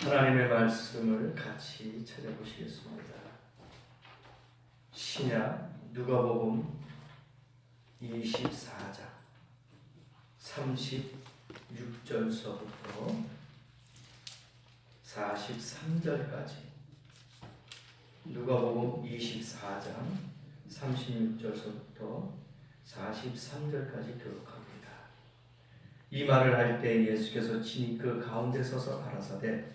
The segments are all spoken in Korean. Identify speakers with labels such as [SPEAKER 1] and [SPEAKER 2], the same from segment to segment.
[SPEAKER 1] 하나님의 말씀을 같이 찾아보시겠습니다. 신약 누가복음 24장 36절서부터 43절까지 누가복음 24장 36절서부터 43절까지 기록합니다. 이 말을 할 때 예수께서 친히 그 가운데 서서 가라사대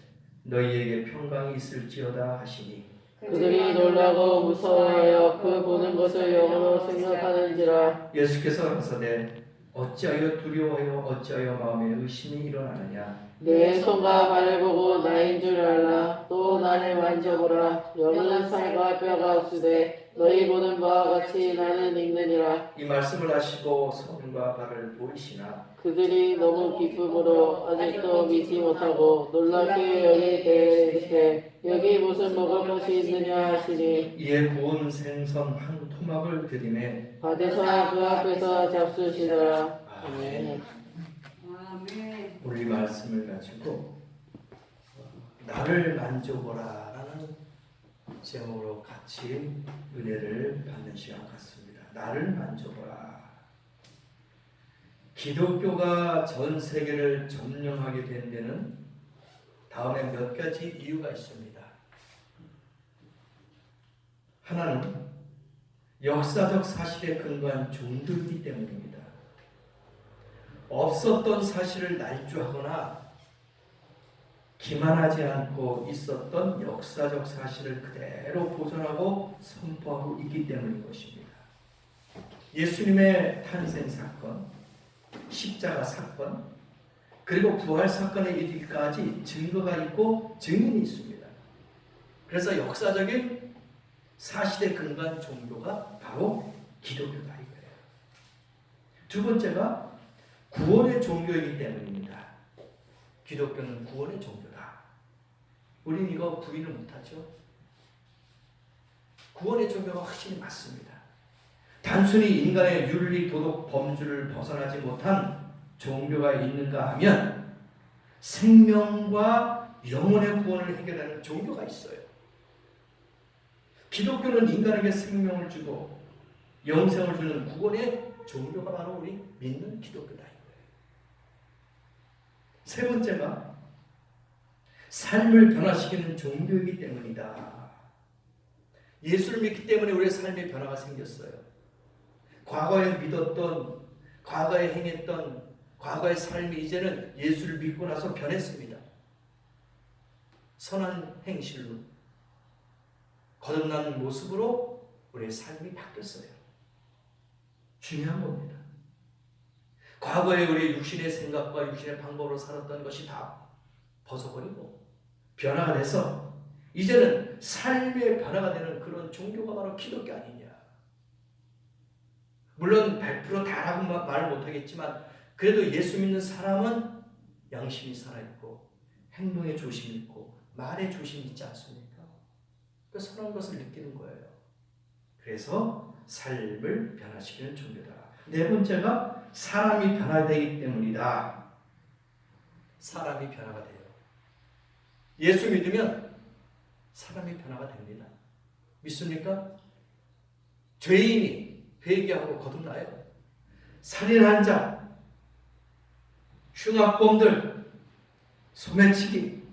[SPEAKER 1] 너희에게 평강이 있을지어다 하시니
[SPEAKER 2] 그들이 놀라고 무서워하여 그 보는 것을 영으로 생각하는지라.
[SPEAKER 1] 예수께서 가라사대 어찌하여 두려워하여 어찌하여 마음에 의심이 일어나느냐.
[SPEAKER 2] 내 손과 발을 보고 나인 줄 알라. 또 나를 만져보라. 영은 살과 뼈가 없으되 너희 보는 바와 같이 나는 읽느니라.
[SPEAKER 1] 이 말씀을 하시고 손과 발을 보이시나
[SPEAKER 2] 그들이 너무 기쁨으로 아직도 믿지 못하고 놀랍게 여기되 이르시되 여기 무슨 먹을 것이 있느냐 하시니
[SPEAKER 1] 이에 구운 생선 한 토막을 들이매
[SPEAKER 2] 받으사 그 앞에서 잡수시더라.
[SPEAKER 1] 아멘.
[SPEAKER 3] 아멘.
[SPEAKER 1] 우리 말씀을 가지고 나를 만져보라 라는 제목으로 같이 은혜를 받는 시간 같습니다. 나를 만져보라. 기독교가 전 세계를 점령하게 된 데는 다음에 몇 가지 이유가 있습니다. 하나는 역사적 사실에 근거한 종교이기 때문입니다. 없었던 사실을 날조하거나 기만하지 않고 있었던 역사적 사실을 그대로 보존하고 선포하고 있기 때문인 것입니다. 예수님의 탄생 사건, 십자가 사건, 그리고 부활 사건에 이르기까지 증거가 있고 증인이 있습니다. 그래서 역사적인 사실에 근거한 종교가 바로 기독교다 이거예요. 두 번째가 구원의 종교이기 때문입니다. 기독교는 구원의 종교다. 우린 이거 부인을 못하죠. 구원의 종교가 확실히 맞습니다. 단순히 인간의 윤리, 도덕, 범주를 벗어나지 못한 종교가 있는가 하면 생명과 영혼의 구원을 해결하는 종교가 있어요. 기독교는 인간에게 생명을 주고 영생을 주는 구원의 종교가 바로 우리 믿는 기독교다. 세 번째가 삶을 변화시키는 종교이기 때문이다. 예수를 믿기 때문에 우리의 삶의 변화가 생겼어요. 과거에 믿었던, 과거에 행했던, 과거의 삶이 이제는 예수를 믿고 나서 변했습니다. 선한 행실로, 거듭난 모습으로 우리의 삶이 바뀌었어요. 중요한 겁니다. 과거에 우리 육신의 생각과 육신의 방법으로 살았던 것이 다 벗어버리고 변화가 돼서 이제는 삶의 변화가 되는 그런 종교가 바로 기독교 아니냐. 물론 100% 다라고 말 못하겠지만 그래도 예수 믿는 사람은 양심이 살아있고 행동에 조심이 있고 말에 조심이 있지 않습니까? 그 선한 것을 느끼는 거예요. 그래서 삶을 변화시키는 종교다. 네 번째가 사람이 변화되기 때문이다. 사람이 변화가 돼요. 예수 믿으면 사람이 변화가 됩니다. 믿습니까? 죄인이 회개하고 거듭나요. 살인한 자, 흉악범들, 소매치기,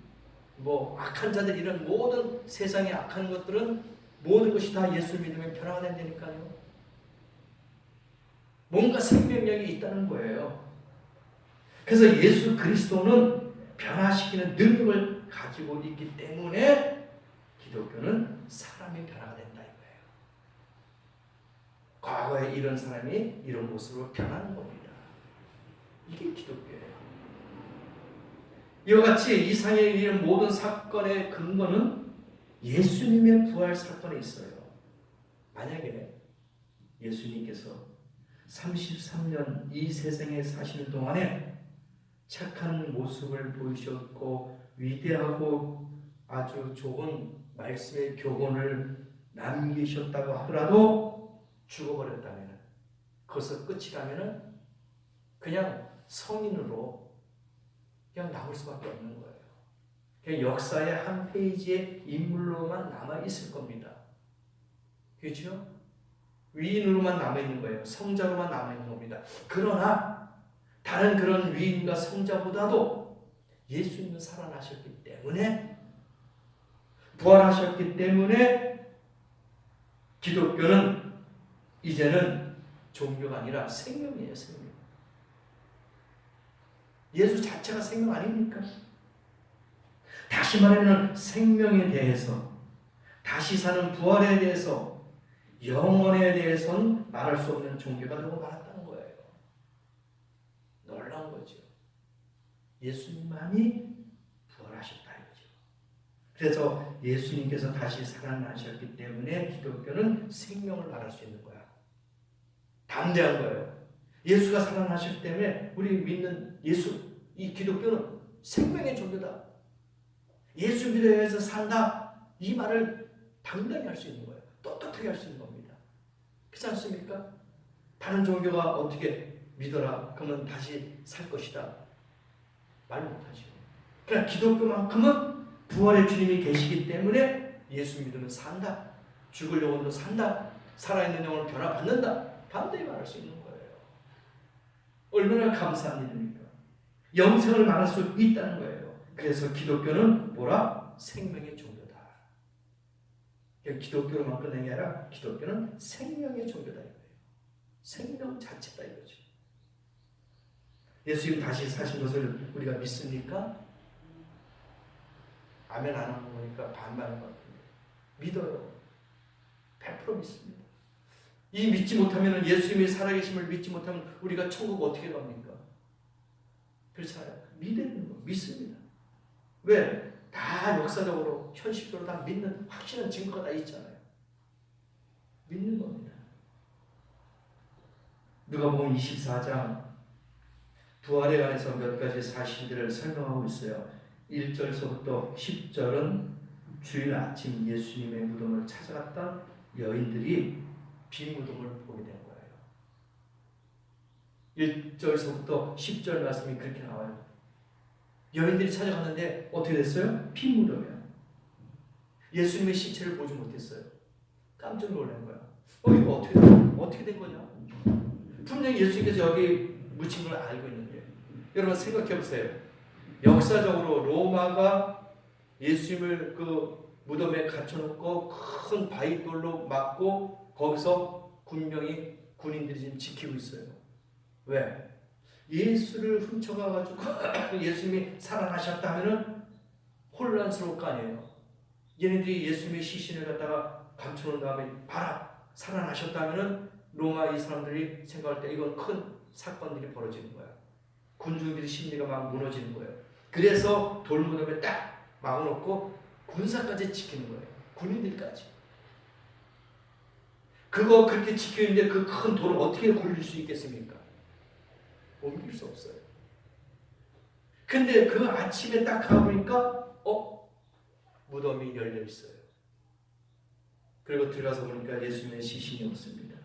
[SPEAKER 1] 악한 자들 이런 모든 세상의 악한 것들은 모든 것이 다 예수 믿으면 변화가 된다니까요. 뭔가 생명력이 있다는 거예요. 그래서 예수 그리스도는 변화시키는 능력을 가지고 있기 때문에 기독교는 사람이 변화가 된다 이거예요. 과거에 이런 사람이 이런 모습으로 변하는 겁니다. 이게 기독교예요. 이와 같이 이 상에 이런 모든 사건의 근거는 예수님의 부활 사건에 있어요. 만약에 예수님께서 33년 이 세상에 사시는 동안에 착한 모습을 보이셨고 위대하고 아주 좋은 말씀의 교훈을 남기셨다고 하더라도 죽어버렸다면 거기서 끝이라면 그냥 성인으로 그냥 남을 수밖에 없는 거예요. 그냥 역사의 한 페이지의 인물로만 남아있을 겁니다. 그렇죠? 위인으로만 남아있는 거예요. 성자로만 남아있는 겁니다. 그러나 다른 그런 위인과 성자보다도 예수님은 살아나셨기 때문에, 부활하셨기 때문에 기독교는 이제는 종교가 아니라 생명이에요. 생명. 예수 자체가 생명 아닙니까? 다시 말하면 생명에 대해서, 다시 사는 부활에 대해서, 영원에 대해서는 말할 수 없는 종교가 되고 말았다는 거예요. 놀라운 거죠. 예수님만이 부활하셨다 이거죠. 그래서 예수님께서 다시 살아나셨기 때문에 기독교는 생명을 말할 수 있는 거야. 담대한 거예요. 예수가 살아나셨기 때문에 우리 믿는 예수, 이 기독교는 생명의 종교다. 예수 믿어서 산다. 이 말을 당당히 할 수 있는 거예요. 떳떳하게 할 수 있는 겁니다. 그렇지 않습니까? 다른 종교가 어떻게 믿어라 그러면 다시 살 것이다 말 못하죠. 그러나 기독교만큼은 부활의 주님이 계시기 때문에 예수 믿으면 산다. 죽을 영혼도 산다. 살아있는 영혼을 변화받는다. 담대히 말할 수 있는 거예요. 얼마나 감사한 일입니까? 영생을 말할 수 있다는 거예요. 그래서 기독교는 뭐라? 생명의 종교다. 기독교로만 끝내는 게 아니라 기독교는 생명의 종교다 이거예요. 생명 자체다 이거죠. 예수님 다시 사신 것을 우리가 믿습니까? 아멘 안 하는 거니까 반반인 것 같은데 믿어요. 100% 믿습니다. 이 믿지 못하면, 예수님이 살아계심을 믿지 못하면 우리가 천국 어떻게 갑니까? 그렇잖아요. 믿는 거 믿습니다. 왜? 다 역사적으로 현실적으로 다 믿는 확실한 증거가 다 있잖아요. 믿는 겁니다. 누가복음 24장 부활에 관해서 몇 가지 사실들을 설명하고 있어요. 1절서부터 10절은 주일 아침 예수님의 무덤을 찾아갔던 여인들이 빈 무덤을 보게 된 거예요. 1절서부터 10절 말씀이 그렇게 나와요. 여인들이 찾아갔는데 어떻게 됐어요? 빈 무덤이야. 예수님의 시체를 보지 못했어요. 깜짝 놀란 거야. 이거 어떻게 된 거냐? 분명히 예수님께서 여기 묻힌 걸 알고 있는데, 여러분 생각해 보세요. 역사적으로 로마가 예수님을 그 무덤에 갇혀놓고 큰 바위돌로 막고 거기서 군인들이 지금 지키고 있어요. 왜? 예수를 훔쳐가가지고 예수님이 살아나셨다 하면은 혼란스러울 거 아니에요. 얘네들이 예수님의 시신을 갖다가 감춰놓은 다음에 봐라 살아나셨다 하면은 로마 이 사람들이 생각할 때 이건 큰 사건들이 벌어지는 거야. 군중들의 심리가 막 무너지는 거예요. 그래서 돌무덤에 딱 막아놓고 군사까지 지키는 거예요. 군인들까지. 그거 그렇게 지키는데 그 큰 돌을 어떻게 굴릴 수 있겠습니까? 옮길 수 없어요. 근데 그 아침에 딱 가보니까 무덤이 열려 있어요. 그리고 들어가서 보니까 예수님의 시신이 없습니다.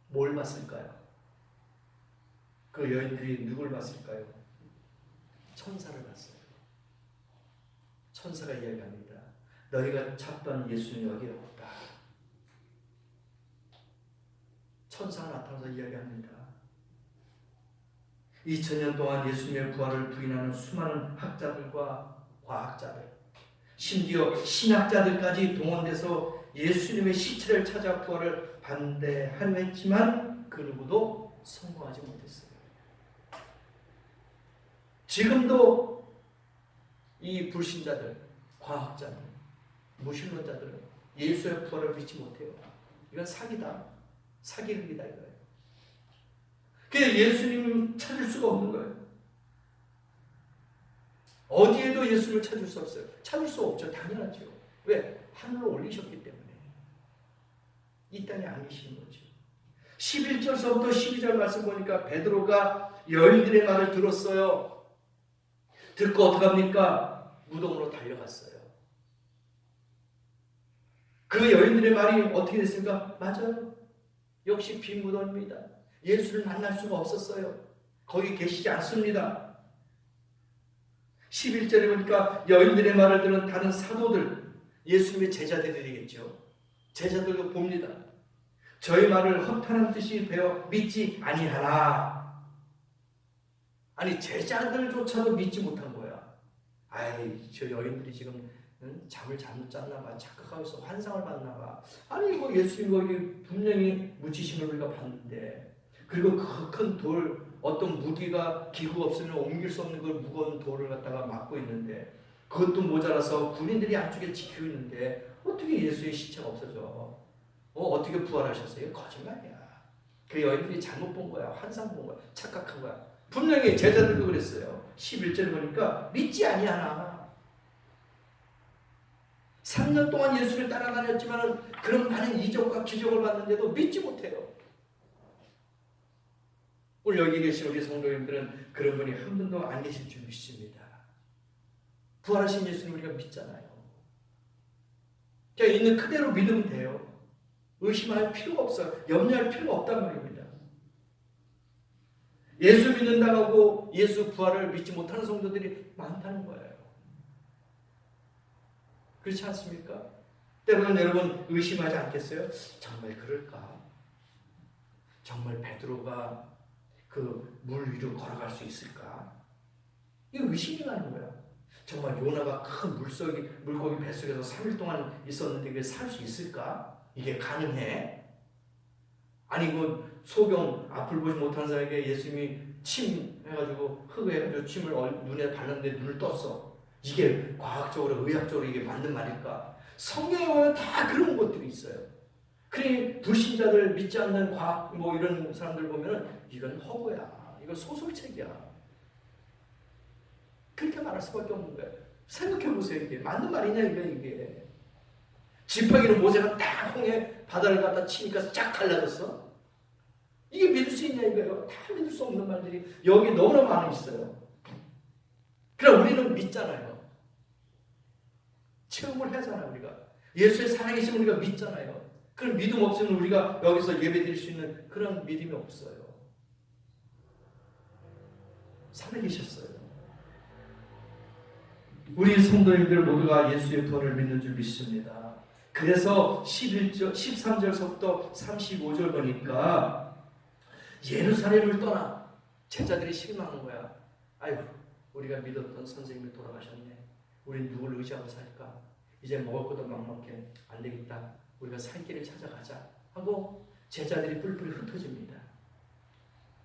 [SPEAKER 1] 뭘 봤을까요? 그 여인들이 누굴 봤을까요? 천사를 봤어요. 천사가 이야기합니다. 너희가 찾던 예수는 여기 없다. 천사가 나타나서 이야기합니다. 2000년 동안 예수님의 부활을 부인하는 수많은 학자들과 과학자들, 심지어 신학자들까지 동원돼서 예수님의 시체를 찾아 부활을 반대하려 했지만 그 누구도 성공하지 못했어요. 지금도 이 불신자들, 과학자들, 무신론자들은 예수의 부활을 믿지 못해요. 이건 사기다. 사기극이다 이거예요. 그래서 예수님 찾을 수가 없는 거예요. 어디에도 예수님을 찾을 수 없어요. 찾을 수 없죠. 당연하죠. 왜? 하늘로 올리셨기 때문에. 이 땅에 안 계시는 거죠. 11절서부터 12절 말씀 보니까 베드로가 여인들의 말을 들었어요. 듣고 어떻게 합니까? 무덤으로 달려갔어요. 그 여인들의 말이 어떻게 됐습니까? 맞아요. 역시 빈 무덤입니다. 예수를 만날 수가 없었어요. 거기 계시지 않습니다. 11절에 보니까 여인들의 말을 들은 다른 사도들, 예수님의 제자들이 되겠죠. 제자들도 봅니다. 저희 말을 허탄한 뜻이 되어 믿지 아니하나. 아니 제자들조차도 믿지 못한 거야. 아이 저 여인들이 지금 잠을 잘못 잤나 봐. 착각하면서 환상을 봤나 봐. 아니 이거 예수님 거기 분명히 묻히심을 우리가 봤는데, 그리고 그 큰 돌, 어떤 무기가 기구 없으면 옮길 수 없는 그 무거운 돌을 갖다가 막고 있는데, 그것도 모자라서 군인들이 양쪽에 지키고 있는데 어떻게 예수의 시체가 없어져? 어떻게 부활하셨어요? 거짓말이야. 그 여인들이 잘못 본 거야. 환상 본 거야. 착각한 거야. 분명히 제자들도 그랬어요. 11절 보니까 믿지 아니하나. 3년 동안 예수를 따라다녔지만 그런 많은 이적과 기적을 봤는데도 믿지 못해요. 오늘 여기 계신 우리 성도님들은 그런 분이 한 분도 안 계실 줄 믿습니다. 부활하신 예수님 우리가 믿잖아요. 그냥 있는 그대로 믿으면 돼요. 의심할 필요가 없어요. 염려할 필요가 없단 말입니다. 예수 믿는다고 하고 예수 부활을 믿지 못하는 성도들이 많다는 거예요. 그렇지 않습니까? 때로는 여러분 의심하지 않겠어요? 정말 그럴까? 정말 베드로가 그 물 위로 걸어갈 수 있을까? 이거 의심이 가는 거야. 정말 요나가 큰 물고기 뱃속에서 3일 동안 있었는데 그게 살 수 있을까? 이게 가능해? 아니 그 소경 앞을 보지 못한 사람에게 예수님이 침 해가지고 흙에 침을 눈에 발랐는데 눈을 떴어. 이게 과학적으로 의학적으로 이게 맞는 말일까? 성경에 보면 다 그런 것들이 있어요. 그러니 불신자들 믿지 않는 과학 뭐 이런 사람들 보면은 이건 허구야. 이건 소설책이야. 그렇게 말할 수밖에 없는 거예요. 생각해 보세요. 이게 맞는 말이냐 이게. 지팡이로 모세가 딱 홍해 바다를 갖다 치니까 쫙 갈라졌어. 이게 믿을 수 있냐 이거예요. 다 믿을 수 없는 말들이 여기 너무나 많이 있어요. 그럼 우리는 믿잖아요. 체험을 하잖아요. 우리가 예수의 살아계신 우리가 믿잖아요. 그런 믿음 없으면 우리가 여기서 예배드릴 수 있는 그런 믿음이 없어요. 살아계셨어요. 우리 성도님들 모두가 예수의 부활을 믿는 줄 믿습니다. 그래서 13절서부터 35절 보니까 예루살렘을 떠나 제자들이 실망한 거야. 아유, 우리가 믿었던 선생님이 돌아가셨네. 우린 누굴 의지하고 살까? 이제 먹을 것도 막막해. 안 되겠다. 우리가 살 길을 찾아가자 하고 제자들이 뿔뿔이 흩어집니다.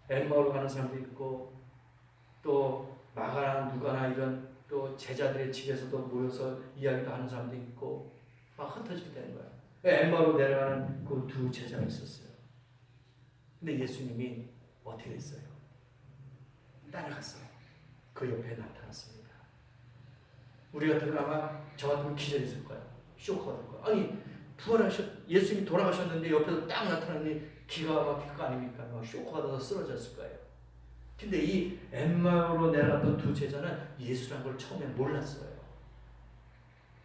[SPEAKER 1] 엠마오로 가는 사람도 있고 또 마가나 누가나 이런 또 제자들의 집에서도 모여서 이야기도 하는 사람도 있고 막 흩어지게 되는 거야. 엠마오로 내려가는 그 두 제자가 있었어요. 근데 예수님이 어떻게 됐어요? 따라갔어요. 그 옆에 나타났습니다. 우리 같으면 아마 저 같으면 기절했을 거야. 쇼크가 될 거야. 아니 예수님이 돌아가셨는데 옆에서 딱 나타나니 기가 막힐 거 아닙니까? 쇼크가 돼서 쓰러졌을 거예요. 근데 이 엠마오로 내려갔던 두 제자는 예수란 걸 처음에 몰랐어요.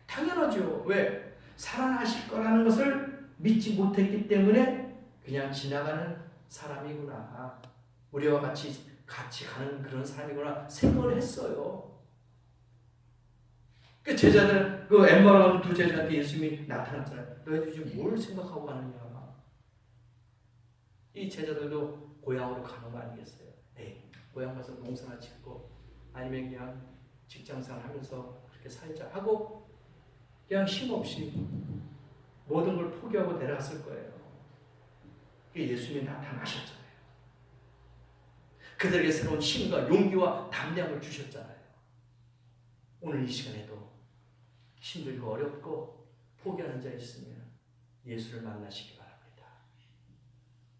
[SPEAKER 1] 당연하죠. 왜? 살아나실 거라는 것을 믿지 못했기 때문에 그냥 지나가는 사람이구나. 우리와 같이 가는 그런 사람이구나 생각을 했어요. 그 제자들, 그 엠마오로 가는 두 제자한테 예수님이 나타났잖아요. 너희들 지금 뭘 생각하고 가느냐. 이 제자들도 고향으로 가는 거 아니겠어요? 에이, 고향 가서 농사나 짓고 아니면 그냥 직장생활 하면서 그렇게 살자 하고 그냥 힘없이 모든 걸 포기하고 내려갔을 거예요. 예수님이 나타나셨잖아요. 그들에게 새로운 힘과 용기와 담대함을 주셨잖아요. 오늘 이 시간에도 힘들고 어렵고 포기하는 자 있으면 예수를 만나시기 바랍니다.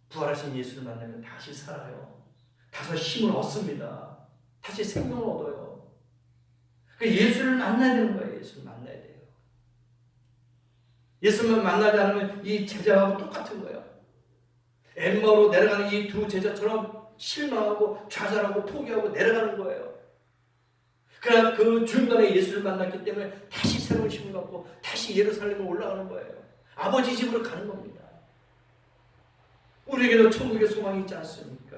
[SPEAKER 1] 부활하신 예수를 만나면 다시 살아요. 다시 힘을 얻습니다. 다시 생명을 얻어요. 예수를 만나야 되는 거예요. 예수를 만나야 돼요. 예수를 만나지 않으면 이 제자하고 똑같은 거예요. 엠마오로 내려가는 이 두 제자처럼 실망하고 좌절하고 포기하고 내려가는 거예요. 그러나 그 중간에 예수를 만났기 때문에 다시 새로운 힘을 갖고 다시 예루살렘으로 올라가는 거예요. 아버지 집으로 가는 겁니다. 우리에게도 천국의 소망이 있지 않습니까?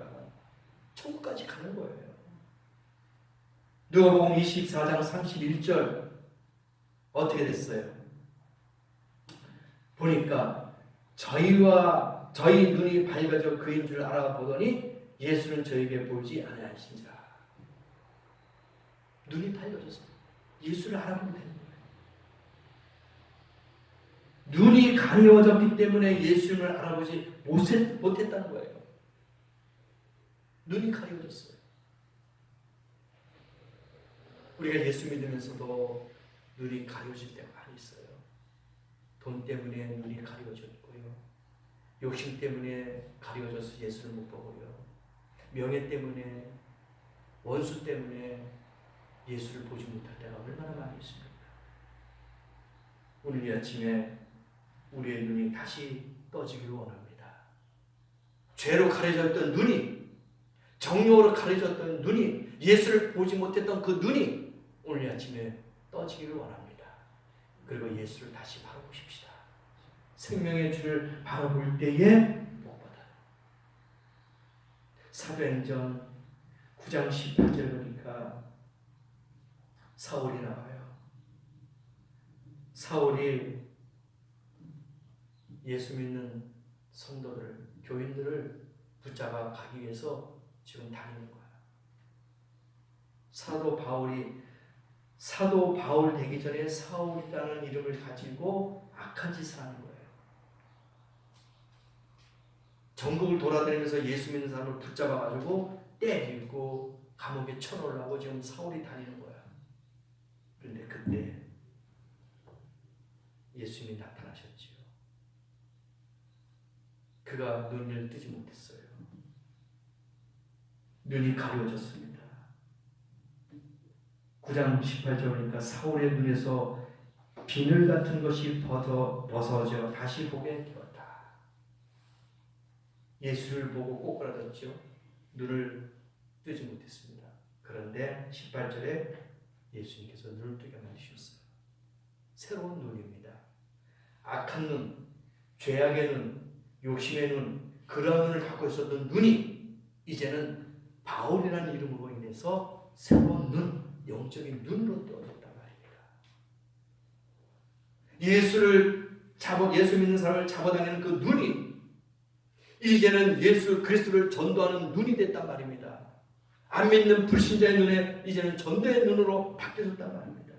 [SPEAKER 1] 천국까지 가는 거예요. 누가복음 24장 31절 어떻게 됐어요? 보니까 저희 눈이 밝아져 그인 줄 알아보더니 예수는 저에게 보이지 아니하신지라. 눈이 밝아졌어요. 예수를 알아보면 되는 거예요. 눈이 가려워졌기 때문에 예수를 알아보지 못했다는 거예요. 눈이 가려워졌어요. 우리가 예수 믿으면서도 눈이 가려워질 때가 많이 있어요. 돈 때문에 눈이 가려워졌고요. 욕심 때문에 가려워져서 예수를 못 보고요. 명예 때문에, 원수 때문에 예수를 보지 못할 때가 얼마나 많이 있습니까? 오늘 이 아침에 우리의 눈이 다시 떠지기를 원합니다. 죄로 가려졌던 눈이, 정욕으로 가려졌던 눈이, 예수를 보지 못했던 그 눈이 오늘 이 아침에 떠지기를 원합니다. 그리고 예수를 다시 바라보십시다. 생명의 주를 바라볼 때에 복받아요. 사도행전 9장 18절 보니까 사울이 나와요. 사울이 예수 믿는 성도들, 교인들을 붙잡아 가기 위해서 지금 다니는 거예요. 사도 바울 되기 전에 사울이라는 이름을 가지고 악한 짓을 하는 거예요. 전국을 돌아다니면서 예수 믿는 사람을 붙잡아 가지고 때리고 감옥에 쳐넣으려고 지금 사울이 다니는 거야. 그런데 그때 예수님이 나타나셨지요. 그가 눈을 뜨지 못했어요. 눈이 가려워졌습니다. 9장 18절 보니까 사울의 눈에서 비늘 같은 것이 벗어져 다시 보게 되었다. 예수를 보고 꼬꾸라졌죠. 눈을 뜨지 못했습니다. 그런데 18절에 예수님께서 눈을 뜨게 만드셨어요. 새로운 눈입니다. 악한 눈, 죄악의 눈, 욕심의 눈, 그런 눈을 갖고 있었던 눈이 이제는 바울이라는 이름으로 인해서 새로운 눈, 영적인 눈으로 떠졌단 말입니다. 예수 믿는 사람을 잡아다니는 그 눈이 이제는 예수 그리스도를 전도하는 눈이 됐단 말입니다. 안 믿는 불신자의 눈에 이제는 전도의 눈으로 바뀌어졌단 말입니다.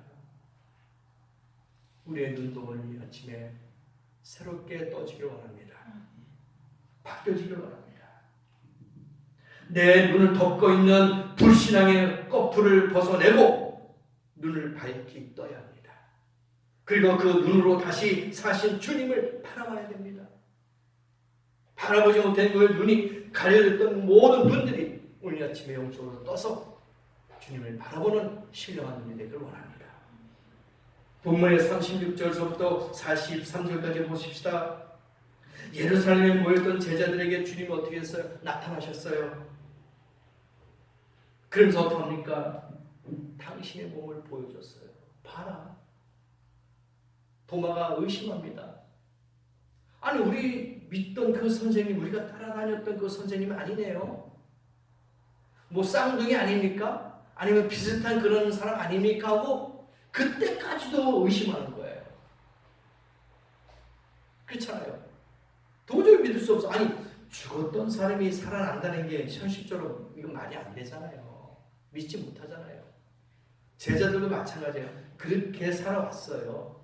[SPEAKER 1] 우리의 눈도 오늘 이 아침에 새롭게 떠지길 원합니다. 바뀌어지길 원합니다. 내 눈을 덮고 있는 불신앙의 꺼풀을 벗어내고 눈을 밝히 떠야 합니다. 그리고 그 눈으로 다시 사신 주님을 바라봐야 됩니다. 바라보지 못한 그 눈이 가려졌던 모든 눈들이 오늘 아침에 영적으로 떠서 주님을 바라보는 신령한 눈이 되길 원합니다. 본문의 36절서부터 43절까지 보십시다. 예루살렘에 모였던 제자들에게 주님이 어떻게 했어요? 나타나셨어요. 그러면서 어떡합니까? 당신의 몸을 보여줬어요. 봐라. 도마가 의심합니다. 아니 우리 믿던 그 선생님, 우리가 따라다녔던 그 선생님 아니네요. 뭐 쌍둥이 아닙니까? 아니면 비슷한 그런 사람 아닙니까? 하고 그때까지도 의심하는 거예요. 그렇잖아요. 도저히 믿을 수 없어. 아니 죽었던 사람이 살아난다는 게 현실적으로 이건 말이 안 되잖아요. 믿지 못하잖아요. 제자들도 마찬가지예요. 그렇게 살아왔어요.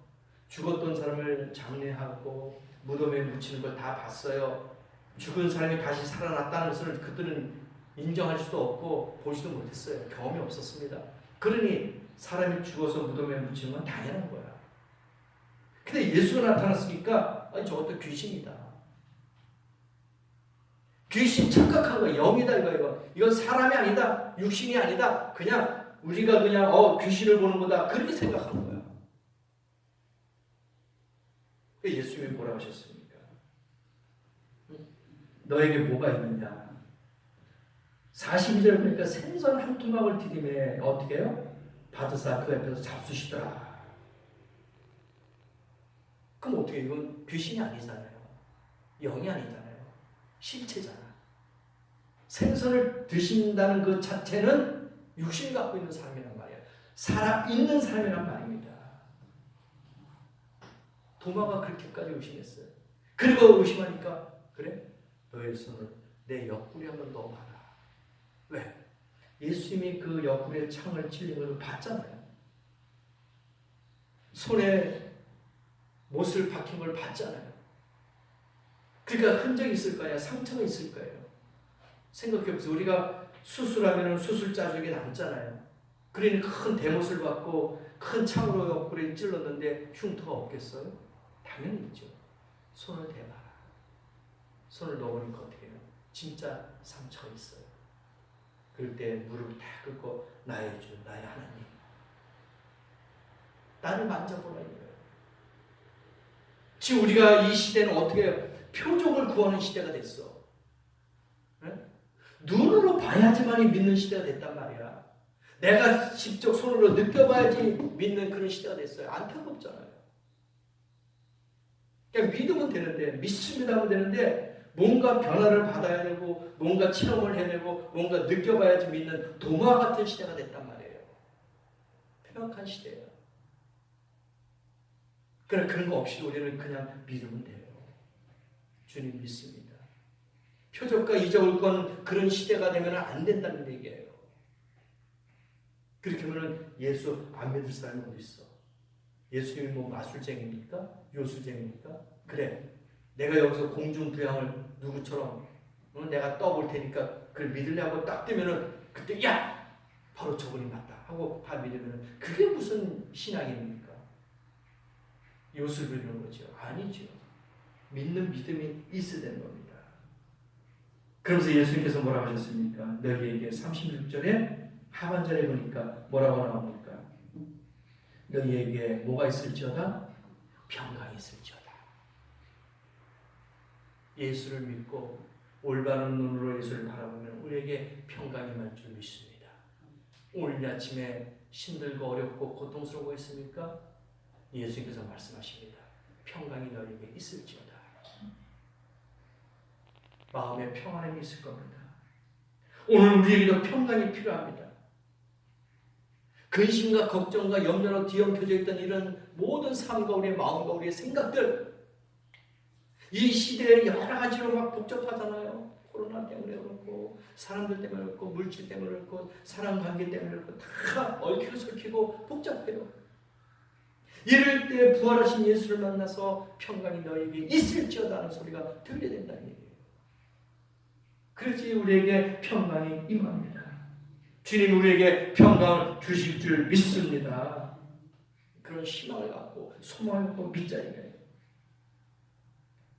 [SPEAKER 1] 죽었던 사람을 장례하고 무덤에 묻히는 걸 다 봤어요. 죽은 사람이 다시 살아났다는 것을 그들은 인정할 수도 없고 보지도 못했어요. 경험이 없었습니다. 그러니 사람이 죽어서 무덤에 묻히는 건 당연한 거야. 근데 예수가 나타났으니까 아니 저것도 귀신이다. 귀신 착각한 거야. 영이다 이거. 이건 사람이 아니다. 육신이 아니다. 그냥 우리가 그냥 귀신을 보는 거다. 그렇게 생각한 거야. 예수님이 뭐라고 하셨습니까? 너에게 뭐가 있느냐? 42절 보니까 생선 한 토막을 들이매 어떻게 해요? 받으사 그 옆에서 잡수시더라. 그럼 어떻게 이건 귀신이 아니잖아요. 영이 아니잖아요. 실체잖아. 생선을 드신다는 그 자체는 육신을 갖고 있는 사람이란 말이에요. 살아있는 사람이란 말입니다. 도마가 그렇게까지 의심했어요. 그리고 의심하니까 그래? 너의 손을 내 옆구리 한번 넣어봐라. 왜? 예수님이 그 옆구리에 창을 찔린 걸 봤잖아요. 손에 못을 박힌 걸 봤잖아요. 그러니까 흔적이 있을 거야. 상처가 있을 거예요. 생각해보세요. 우리가 수술하면 수술 자국이 남잖아요. 그러니 큰 대못을 받고 큰 창으로 옆구리를 찔렀는데 흉터가 없겠어요? 당연히 있죠. 손을 대봐라. 손을 넣어보니까 어떻게 해요? 진짜 상처가 있어요. 그럴 때 무릎을 다 꿇고 나의 주, 나의 하나님, 나를 만져보라 이거예요. 지금 우리가 이 시대는 어떻게 해요? 표적을 구하는 시대가 됐어. 네? 눈으로 봐야지만이 믿는 시대가 됐단 말이야. 내가 직접 손으로 느껴봐야지 믿는 그런 시대가 됐어요. 안타깝잖아요. 그냥 믿으면 되는데, 믿습니다 하면 되는데 뭔가 변화를 받아야 되고 뭔가 체험을 해내고 뭔가 느껴봐야지 믿는 도마 같은 시대가 됐단 말이에요. 폐역한 시대예요. 그런 거 없이 우리는 그냥 믿으면 돼요. 주님 믿습니다. 표적과 이적을 구하는 그런 시대가 되면 안 된다는 얘기예요. 그렇게 하면 예수 안 믿을 사람이 어디 있어? 예수님이 뭐 마술쟁이입니까? 요술쟁이입니까? 그래, 내가 여기서 공중부양을 누구처럼 내가 떠볼 테니까 그걸 믿으려고 딱 뜨면은 그때 야! 바로 저분이 맞다 하고 다 믿으면 그게 무슨 신앙입니까? 요술 부리는 거죠. 아니죠. 믿는 믿음이 있어야 되는 겁니다. 그러면서 예수님께서 뭐라고 하셨습니까? 너희에게 36절에 하반절에 보니까 뭐라고 나옵니까? 너희에게 뭐가 있을지어다? 평강이 있을지어다. 예수를 믿고 올바른 눈으로 예수를 바라보면 우리에게 평강이 임할 줄 믿습니다. 오늘 아침에 힘들고 어렵고 고통스러워 있습니까? 예수님께서 말씀하십니다. 평강이 너희에게 있을지어다. 마음에 평안함이 있을 겁니다. 오늘 우리에게도 평강이 필요합니다. 근심과 걱정과 염려로 뒤엉켜져 있던 이런 모든 삶과 우리의 마음과 우리의 생각들, 이 시대에 여러 가지로 막 복잡하잖아요. 코로나 때문에 그렇고 사람들 때문에 그렇고 물질 때문에 그렇고 사랑관계 때문에 그렇고 다 얽히고 설키고 복잡해요. 이럴 때 부활하신 예수를 만나서 평강이 너에게 있을지어다 하는 소리가 들려야 된다는 얘기예요. 그렇지 우리에게 평강이 임합니다. 주님 우리에게 평강을 주실 줄 믿습니다. 그런 희망을 갖고 소망을 갖고 믿자니까요.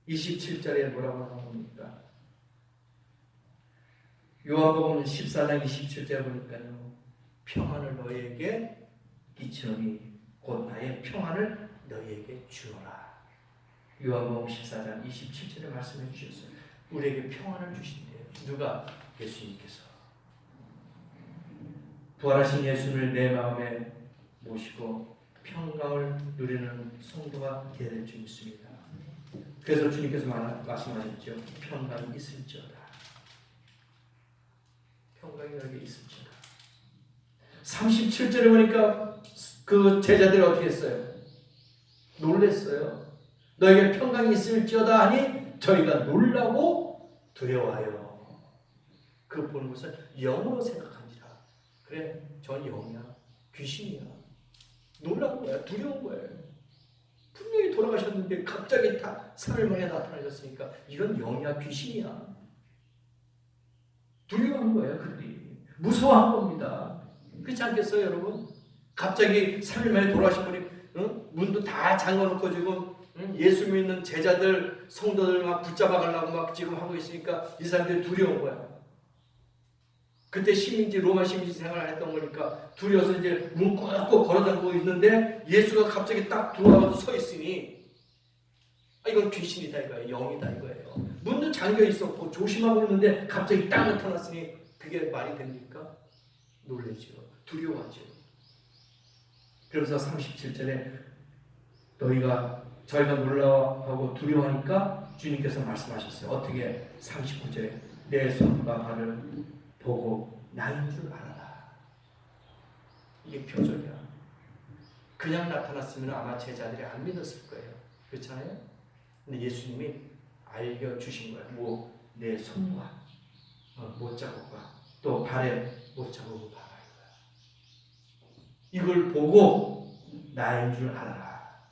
[SPEAKER 1] 27절에 뭐라고 나옵니까? 요한복음 14장 27절에 보니까요. 평안을 너희에게 끼치노니 곧 나의 평안을 너희에게 주노라. 요한복음 14장 27절에 말씀해 주셨어요. 우리에게 평안을 주신대요. 누가? 예수님께서. 부활하신 예수를 내 마음에 모시고 평강을 누리는 성도가 되어야 될 줄 믿습니다. 그래서 주님께서 말씀하셨죠. 평강이 있을지어다. 평강이 너에게 있을지어다. 37절에 보니까 그 제자들이 어떻게 했어요? 놀랬어요. 너에게 평강이 있을지어다 하니 저희가 놀라고 두려워하여. 그 보는 것은 영으로 생각합니다. 그래, 전 영이야. 귀신이야. 놀란 거야. 두려운 거예요. 분명히 돌아가셨는데 갑자기 다 3일 만에 나타나셨으니까 이건 영이야. 귀신이야. 두려워한 거예요. 그들이. 무서워한 겁니다. 그렇지 않겠어요 여러분? 갑자기 3일 만에 돌아가신 분이 문도 다 잠궈놓고 지금 예수 믿는 제자들 성도들 막 붙잡아 가려고 막 지금 하고 있으니까 이 사람들이 두려운 거야. 그때 시민지 로마 시민지 생활을 했던 거니까 두려워서 이제 문 꾹꾹 걸어 잠그고 있는데 예수가 갑자기 딱 들어와서 서 있으니 이건 귀신이다 이거예요. 영이다 이거예요. 문도 잠겨 있었고 조심하고 있는데 갑자기 딱 나타났으니 그게 말이 됩니까? 놀라죠. 두려워하죠. 그래서 37절에 저희가 놀라워하고 두려워하니까 주님께서 말씀하셨어요. 어떻게? 39절에 내 손과 발을 보고 나인 줄 알아라. 이게 표적이야. 그냥 나타났으면 아마 제자들이 안 믿었을 거예요. 그렇잖아요? 근데 예수님이 알려주신 거예요. 뭐 내 손과 못자국과 또 발에 못자국을 봐라. 이걸 보고 나인 줄 알아라.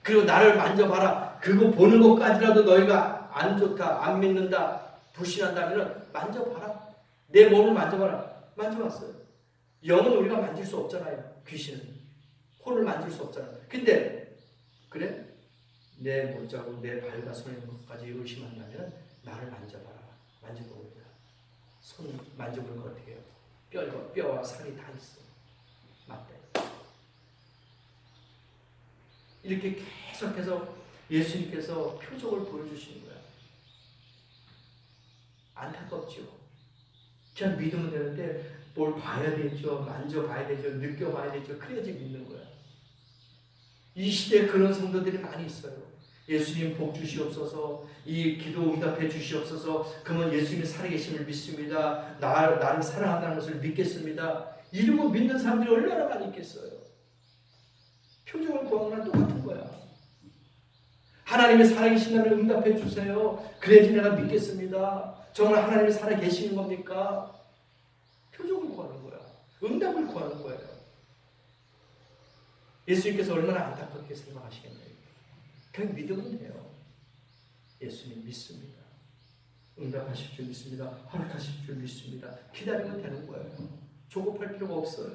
[SPEAKER 1] 그리고 나를 만져봐라. 그거 보는 것까지라도 너희가 안 좋다, 안 믿는다, 불신한다면 만져봐라. 내 몸을 만져봐라. 만져봤어요. 영은 우리가 만질 수 없잖아요. 귀신은. 혼을 만질 수 없잖아요. 근데 그래? 내 못자국, 내 발과 손에 있는 것까지 의심한다면 나를 만져봐라. 만져봅니다. 손 만져보는 거 어떻게 해요? 뼈와 살이 다 있어. 맞다. 이렇게 계속해서 예수님께서 표적을 보여주시는 거야. 안타깝죠. 그냥 믿으면 되는데 뭘 봐야 되죠. 만져봐야 되죠. 느껴봐야 되죠. 그래야지 믿는 거야. 이 시대에 그런 성도들이 많이 있어요. 예수님 복 주시옵소서, 이 기도 응답해 주시옵소서, 그러면 예수님이 살아계심을 믿습니다. 나를 사랑한다는 것을 믿겠습니다. 이러고 믿는 사람들이 얼마나 많이 있겠어요. 표적을 구하는 거랑 똑같은 거야. 하나님이 살아계신다면 응답해 주세요. 그래야지 내가 믿겠습니다. 정말 하나님이 살아계시는 겁니까? 표적을 구하는 거야. 응답을 구하는 거예요. 예수님께서 얼마나 안타깝게 생각하시겠네요. 그냥 믿으면 돼요. 예수님 믿습니다. 응답하실 줄 믿습니다. 허락하실 줄 믿습니다. 기다리면 되는 거예요. 조급할 필요가 없어요.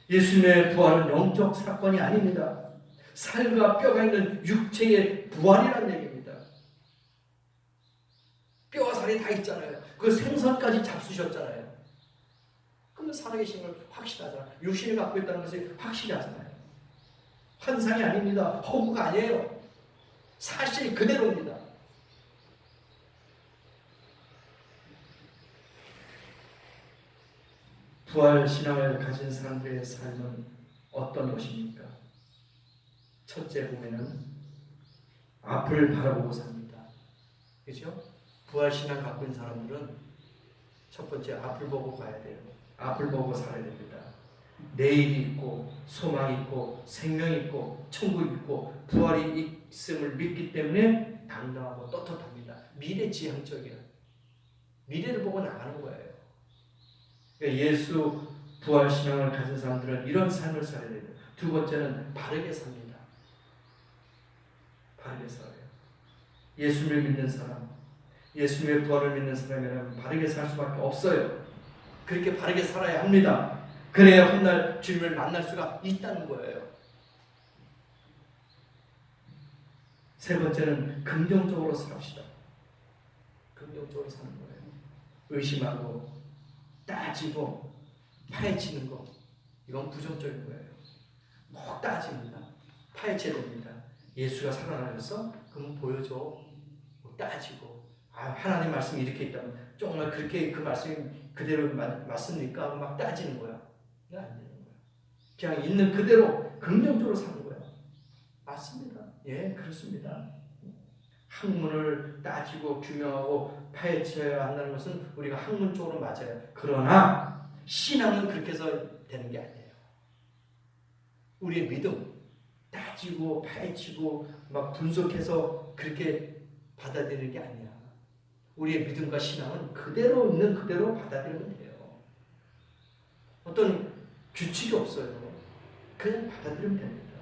[SPEAKER 1] 예수님의 부활은 영적 사건이 아닙니다. 살과 뼈가 있는 육체의 부활이라는 얘기입니다. 뼈와 살이 다 있잖아요. 그 생선까지 잡수셨잖아요. 그러면 살아계신 걸 확실하잖아요. 육신이 갖고 있다는 것이 확실하잖아요. 환상이 아닙니다. 허구가 아니에요. 사실 그대로입니다. 부활 신앙을 가진 사람들의 삶은 어떤 것입니까? 첫째 보면은 앞을 바라보고 삽니다. 그죠? 부활 신앙 갖고 있는 사람들은 첫 번째 앞을 보고 가야 돼요. 앞을 보고 살아야 됩니다. 내일이 있고 소망이 있고 생명이 있고 천국이 있고 부활이 있음을 믿기 때문에 당당하고 떳떳합니다. 미래지향적이에요. 미래를 보고 나가는 거예요. 그러니까 예수 부활 신앙을 가진 사람들은 이런 삶을 살아야 돼요. 두 번째는 바르게 삽니다. 바르게 살아요. 예수를 믿는 사람, 예수님의 부활을 믿는 사람이라면 바르게 살 수밖에 없어요. 그렇게 바르게 살아야 합니다. 그래야 훗날 주님을 만날 수가 있다는 거예요. 세 번째는 긍정적으로 삽시다. 긍정적으로 사는 거예요. 의심하고 따지고 파헤치는 거, 이건 부정적인 거예요. 꼭 따집니다. 파헤쳐야 됩니다. 예수가 살아나셨어? 그럼 보여줘. 따지고 하나님 말씀이 이렇게 있다면 정말 그렇게 그 말씀이 그대로 맞습니까? 막 따지는 거야. 안 되는 거야. 그냥 있는 그대로 긍정적으로 사는 거야. 맞습니다. 예, 그렇습니다. 학문을 따지고 규명하고 파헤쳐야 한다는 것은 우리가 학문적으로 맞아요. 그러나 신앙은 그렇게 해서 되는 게 아니에요. 우리의 믿음 따지고 파헤치고 막 분석해서 그렇게 받아들이는 게 아니야. 우리의 믿음과 신앙은 그대로 있는 그대로 받아들이면 돼요. 어떤 규칙이 없어요. 그냥 받아들이면 됩니다.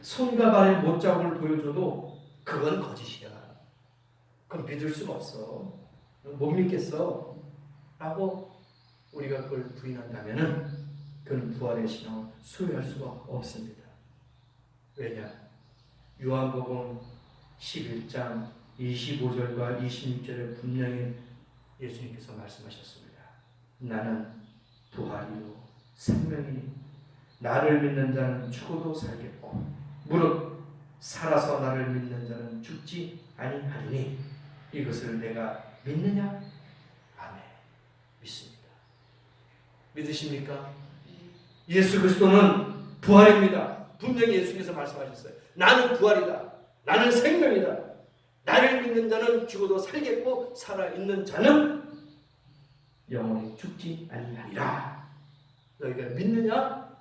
[SPEAKER 1] 손과 발에 못자국을 보여줘도 그건 거짓이야. 그건 믿을 수가 없어. 못 믿겠어. 라고 우리가 그걸 부인한다면 그는 부활의 신앙을 소유할 수가 없습니다. 왜냐? 요한복음 11장 25절과 26절에 분명히 예수님께서 말씀하셨습니다. 나는 부활이요 생명이니 나를 믿는 자는 죽어도 살겠고 무릇 살아서 나를 믿는 자는 죽지 아니하리니 이것을 내가 믿느냐? 아멘. 믿습니다. 믿으십니까? 예수 그리스도는 부활입니다. 분명히 예수님께서 말씀하셨어요. 나는 부활이다. 나는 생명이다. 나를 믿는 자는 죽어도 살겠고 살아있는 자는 영원히 죽지 아니하리라. 너희가 믿느냐?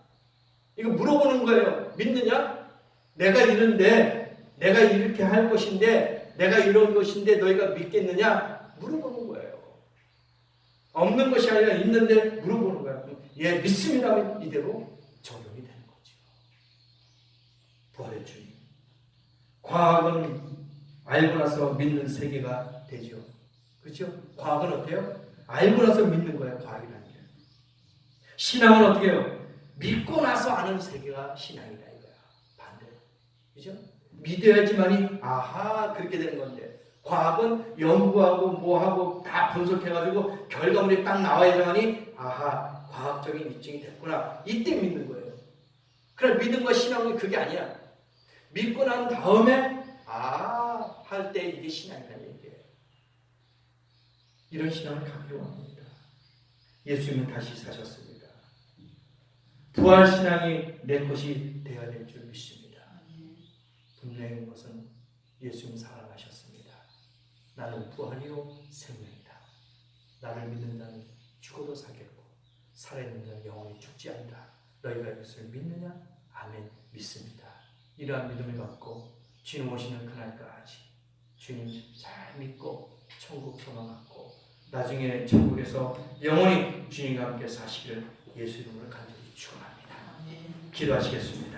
[SPEAKER 1] 이거 물어보는 거예요. 믿느냐? 내가 이런데, 내가 이렇게 할 것인데, 내가 이런 것인데 너희가 믿겠느냐? 물어보는 거예요. 없는 것이 아니라 있는데 물어보는 거야. 예, 믿습니다면 이대로 적용이 되는 거죠. 부활의 주님. 과학은 알고 나서 믿는 세계가 되죠. 그렇죠? 과학은 어때요? 알고 나서 믿는 거예요. 과학이라는 게. 신앙은 어떻게 해요? 믿고 나서 아는 세계가 신앙이다 이거야. 반대. 그죠? 믿어야지만이 아하 그렇게 되는 건데 과학은 연구하고 뭐하고 다 분석해가지고 결과물이 딱 나와야지만이 아하 과학적인 입증이 됐구나 이때 믿는 거예요. 그럼 믿음과 신앙은 그게 아니야. 믿고 난 다음에 할 때 이게 신앙이라는 얘기예요. 이런 신앙을 갖기로 합니다. 예수님은 다시 사셨습니다. 부활 신앙이 내 것이 되어야 될 줄 믿습니다. 분명한 것은 예수님 살아나셨습니다. 나는 부활이요 생명이다. 나를 믿는 자는 죽어도 살겠고 살아있는 자는 영원히 죽지 않는다. 너희가 이것을 믿느냐? 아멘 믿습니다. 이러한 믿음을 갖고 주님 오시는 그날까지 주님 잘 믿고 천국 소망 갖고 나중에 천국에서 영원히 주님과 함께 사시기를 예수 이름으로 간절히 축원합니다. 기도하시겠습니다.